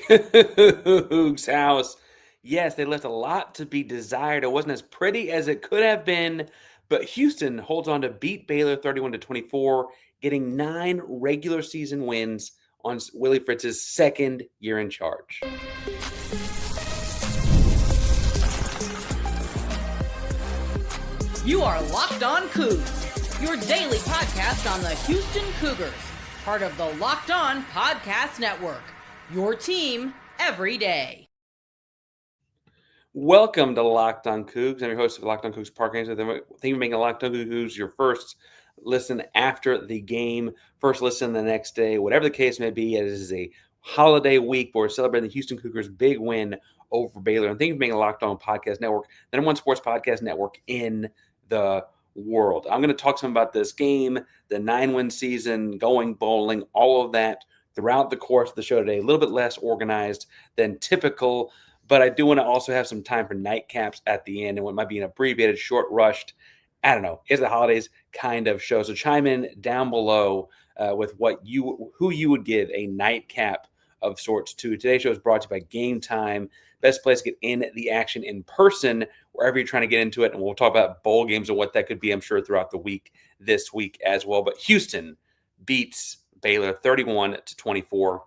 COOGS house. Yes, they left a lot to be desired. It wasn't as pretty as it could have been, but Houston holds on to beat Baylor 31-24, getting 9 regular season wins on Willie Fritz's second year in charge. You are Locked On Cougs, your daily podcast on the Houston Cougars, part of the Locked On Podcast Network, your team every day. Welcome to Locked On Cougs. I'm your host of Locked On Cougs Park. Thank you for making Locked On Cougs your first listen after the game, first listen the next day, whatever the case may be. It is a holiday week where we're celebrating the Houston Cougars' big win over Baylor. And thank you for being a Locked On Podcast Network, the number one sports podcast network in the world. I'm going to talk some about this game, the 9-win season, going bowling, all of that throughout the course of the show today. A little bit less organized than typical, but I do want to also have some time for nightcaps at the end and what might be an abbreviated, short, rushed, I don't know, it's the holidays kind of show. So chime in down below with who you would give a nightcap of sorts to. Today's show is brought to you by Game Time. Best place to get in the action in person, wherever you're trying to get into it. And we'll talk about bowl games and what that could be, I'm sure, throughout the week, this week as well. But Houston beats Baylor 31-24.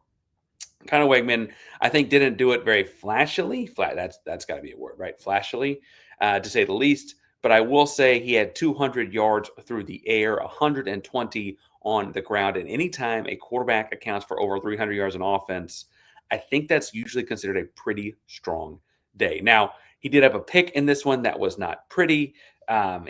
Conner Weigman, I think, didn't do it very flashily. That's got to be a word, right? Flashily, to say the least. But I will say he had 200 yards through the air, 120 on the ground. And anytime a quarterback accounts for over 300 yards in offense, I think that's usually considered a pretty strong day. Now, he did have a pick in this one that was not pretty. There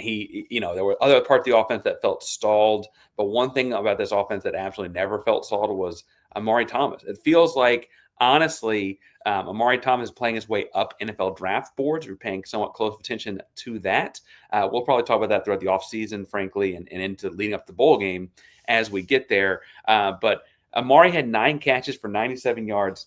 were other parts of the offense that felt stalled. But one thing about this offense that absolutely never felt stalled was Amare Thomas. It feels like, honestly, Amare Thomas is playing his way up NFL draft boards. We're paying somewhat close attention to that. We'll probably talk about that throughout the offseason, frankly, and into leading up the bowl game as we get there. But Amare had 9 catches for 97 yards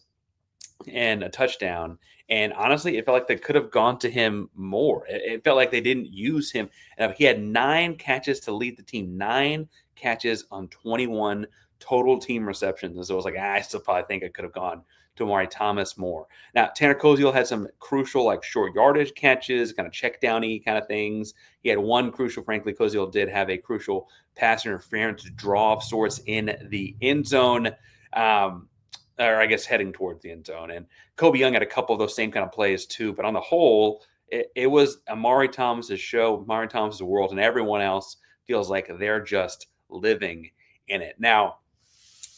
and a touchdown. And honestly, it felt like they could have gone to him more. It felt like they didn't use him. He had 9 catches to lead the team, 9 catches on 21 total team receptions. And so it was like, I still probably think I could have gone to Amare Thomas more. Now, Tanner Koziel had some crucial, short yardage catches, kind of check downy kind of things. He had one crucial, frankly, Koziel did have a crucial pass interference draw of sorts in the end zone. Or I guess heading towards the end zone. And Kobe Young had a couple of those same kind of plays too. But on the whole, it was Amare Thomas's show, Amare Thomas's world, and everyone else feels like they're just living in it. Now,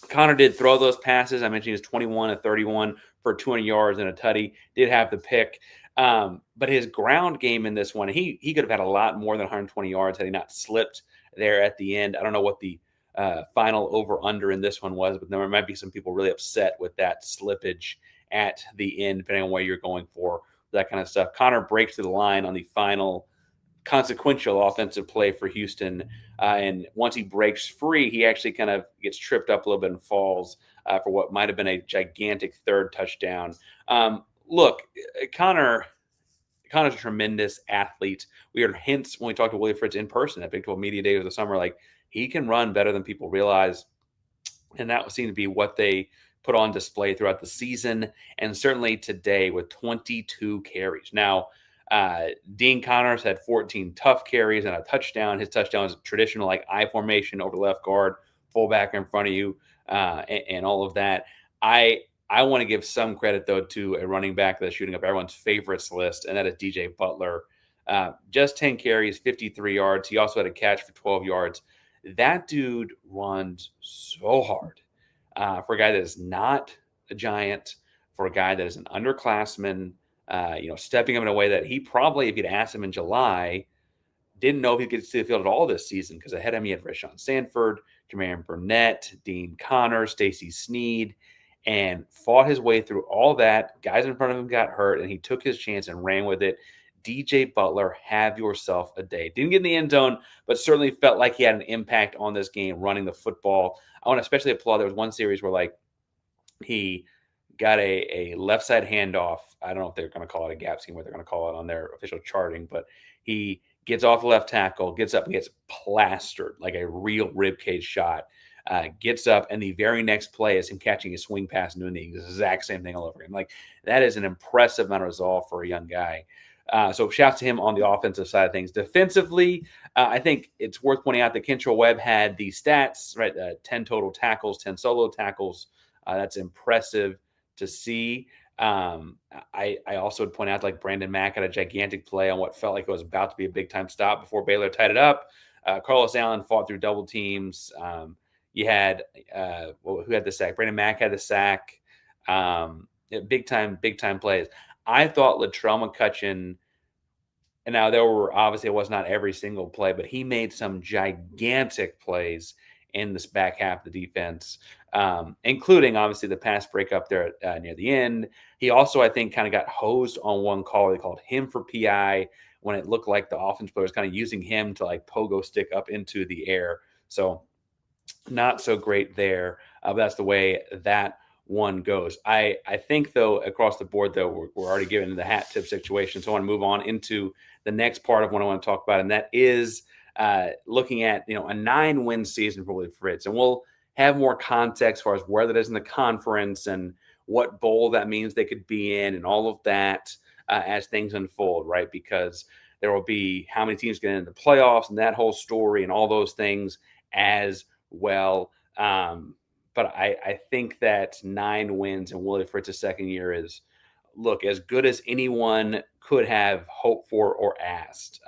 Conner did throw those passes. I mentioned he was 21 of 31 for 200 yards and a tutty. Did have the pick. But his ground game in this one, he could have had a lot more than 120 yards had he not slipped there at the end. I don't know what the final over-under in this one was, but there might be some people really upset with that slippage at the end, depending on what you're going for, that kind of stuff. Conner breaks to the line on the final consequential offensive play for Houston, and once he breaks free, he actually kind of gets tripped up a little bit and falls for what might have been a gigantic third touchdown. Look, Conner's a tremendous athlete. We heard hints when we talked to Willie Fritz in person at Big 12 Media Days of the summer, he can run better than people realize. And that seemed to be what they put on display throughout the season. And certainly today with 22 carries. Now, Dean Connors had 14 tough carries and a touchdown. His touchdown is traditional, I formation over the left guard, fullback in front of you, and all of that. I want to give some credit, though, to a running back that's shooting up everyone's favorites list, and that is DJ Butler. Just 10 carries, 53 yards. He also had a catch for 12 yards. That dude runs so hard for a guy that is not a giant, for a guy that is an underclassman, stepping up in a way that he probably, if you'd asked him in July, didn't know if he'd get to see the field at all this season, because ahead of him he had Rashawn Sanford, Jermaine Burnett, Dean Connor, Stacey Sneed, and fought his way through all that. Guys in front of him got hurt, and he took his chance and ran with it. DJ Butler, have yourself a day. Didn't get in the end zone, but certainly felt like he had an impact on this game running the football. I want to especially applaud. There was one series where he got a left side handoff. I don't know if they're going to call it a gap scheme, what they're going to call it on their official charting, but he gets off the left tackle, gets up and gets plastered like a real ribcage shot. gets up, and the very next play is him catching a swing pass and doing the exact same thing all over again. Like, that is an impressive amount of resolve for a young guy. So shout out to him on the offensive side of things. Defensively, I think it's worth pointing out that Kentrell Webb had the stats, right? 10 total tackles, 10 solo tackles. That's impressive to see. I also would point out, like, Brandon Mack had a gigantic play on what felt like it was about to be a big-time stop before Baylor tied it up. Carlos Allen fought through double teams. You had who had the sack? Brandon Mack had the sack. Big time plays. I thought Latrell McCutcheon, and now there were, obviously it was not every single play, but he made some gigantic plays in this back half of the defense, including obviously the pass breakup there near the end. He also, I think, kind of got hosed on one call. They called him for PI when it looked like the offense player was kind of using him to, like, pogo stick up into the air. So not so great there. But that's the way that one goes. I think, though, across the board, though, we're already getting into the hat tip situation. So I want to move on into the next part of what I want to talk about, and that is looking at, a 9-win season for Willie Fritz. And we'll have more context as far as where that is in the conference and what bowl that means they could be in and all of that as things unfold, right? Because there will be how many teams get into the playoffs and that whole story and all those things as well. But I think that 9 wins in Willie Fritz's second year is, look, as good as anyone could have hoped for or asked.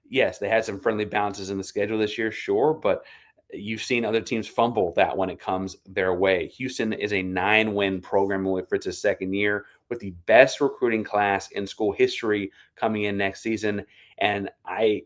Yes, they had some friendly bounces in the schedule this year, sure, but you've seen other teams fumble that when it comes their way. Houston is a 9-win program in Willie Fritz's second year with the best recruiting class in school history coming in next season. And I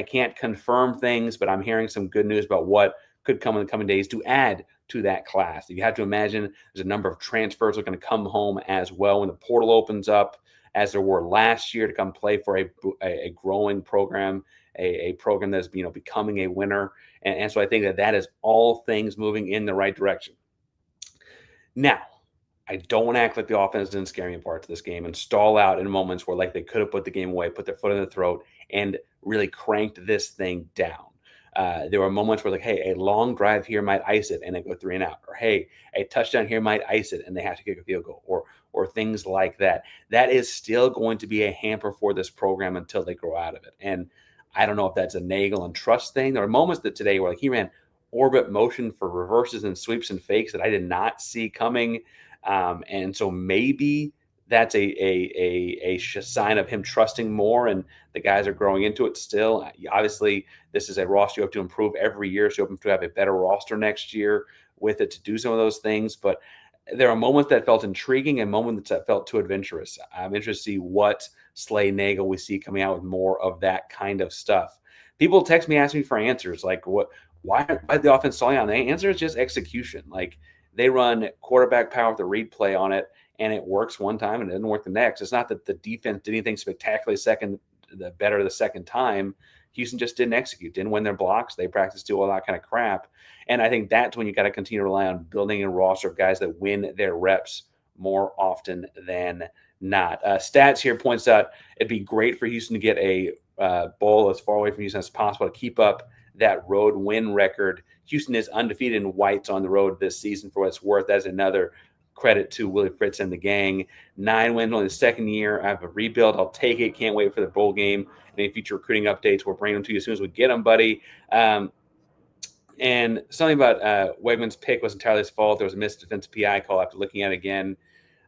can't confirm things, but I'm hearing some good news about what could come in the coming days to add to that class. You have to imagine there's a number of transfers that are going to come home as well when the portal opens up, as there were last year, to come play for a growing program, a program that's becoming a winner. And so I think that is all things moving in the right direction. Now, I don't want to act like the offense didn't scare me in parts of this game and stall out in moments where, like, they could have put the game away, put their foot in the throat, and really cranked this thing down. There were moments where, like, hey, a long drive here might ice it and they go 3 and out, or hey, a touchdown here might ice it and they have to kick a field goal, or things like that. That is still going to be a hamper for this program until they grow out of it. And I don't know if that's a Nagel and trust thing. There were moments that today where, like, he ran orbit motion for reverses and sweeps and fakes that I did not see coming. And so maybe that's a sign of him trusting more, and the guys are growing into it still. Obviously, this is a roster you have to improve every year, so you hope to have a better roster next year with it to do some of those things. But there are moments that felt intriguing and moments that felt too adventurous. I'm interested to see what Slay Nagel we see coming out with more of that kind of stuff. People text me, ask me for answers, like, why the offense stalling out? And the answer is just execution. Like, they run quarterback power with a read play on it, and it works one time and it doesn't work the next. It's not that the defense did anything spectacularly better the second time. Houston just didn't execute, didn't win their blocks. They practiced do all that kind of crap. And I think that's when you got to continue to rely on building a roster of guys that win their reps more often than not. Stats here points out it'd be great for Houston to get a bowl as far away from Houston as possible to keep up that road win record. Houston is undefeated in whites on the road this season, for what it's worth. That's another credit to Willie Fritz and the gang. 9 wins on the second year. I have a rebuild. I'll take it. Can't wait for the bowl game. Any future recruiting updates, we'll bring them to you as soon as we get them, buddy. And something about Weigman's pick was entirely his fault. There was a missed defensive PI call after looking at it again.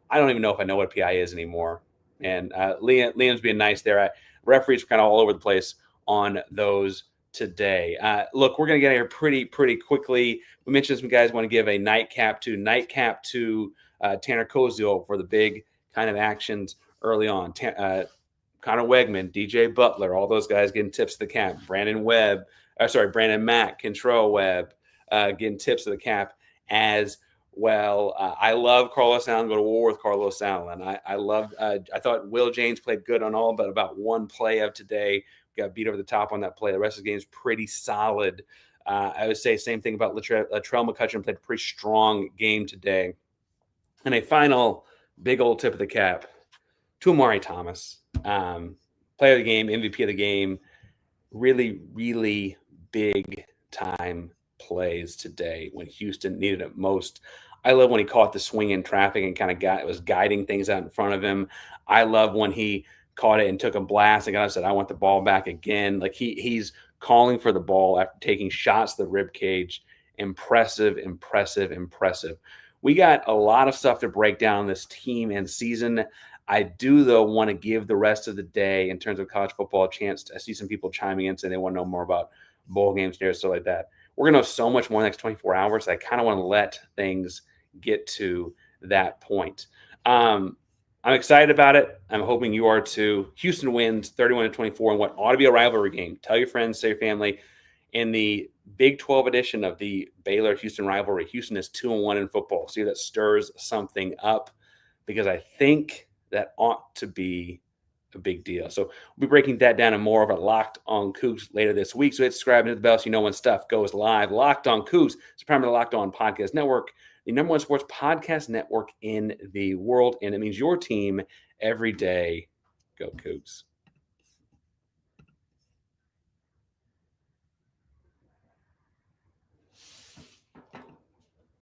I don't even know if I know what PI is anymore. And Liam's being nice there. Referees were kind of all over the place on those today. Look, we're going to get here pretty quickly. We mentioned some guys want to give a nightcap to Tanner Kozio for the big kind of actions early on. Conner Weigman, DJ Butler, all those guys getting tips of the cap. Brandon Mack, Kentrell Webb getting tips of the cap as well. I love Carlos Allen. Go to war with Carlos Allen. I thought Will James played good on all but about one play of today. Got beat over the top on that play. The rest of the game is pretty solid. I would say same thing about Latrell McCutcheon. Played a pretty strong game today. And a final big old tip of the cap to Amare Thomas. Player of the game, MVP of the game. Really, really big time plays today when Houston needed it most. I love when he caught the swing in traffic and kind of was guiding things out in front of him. I love when he caught it and took a blast and got up, said, "I want the ball back again." Like he's calling for the ball after taking shots to the rib cage. Impressive. We got a lot of stuff to break down this team and season. I do, though, want to give the rest of the day in terms of college football a chance to see some people chiming in saying they want to know more about bowl games and stuff like that. We're going to know so much more in the next 24 hours. I kind of want to let things get to that point. I'm excited about it. I'm hoping you are too. Houston wins 31-24 in what ought to be a rivalry game. Tell your friends, tell your family. In the Big 12 edition of the Baylor-Houston rivalry, Houston is 2-1 in football. See if that stirs something up, because I think that ought to be a big deal. So we'll be breaking that down and more of a Locked on Cougs later this week. So hit subscribe and hit the bell so you know when stuff goes live. Locked on Cougs is primarily Locked on Podcast Network, the number one sports podcast network in the world. And it means your team every day. Go Cougs.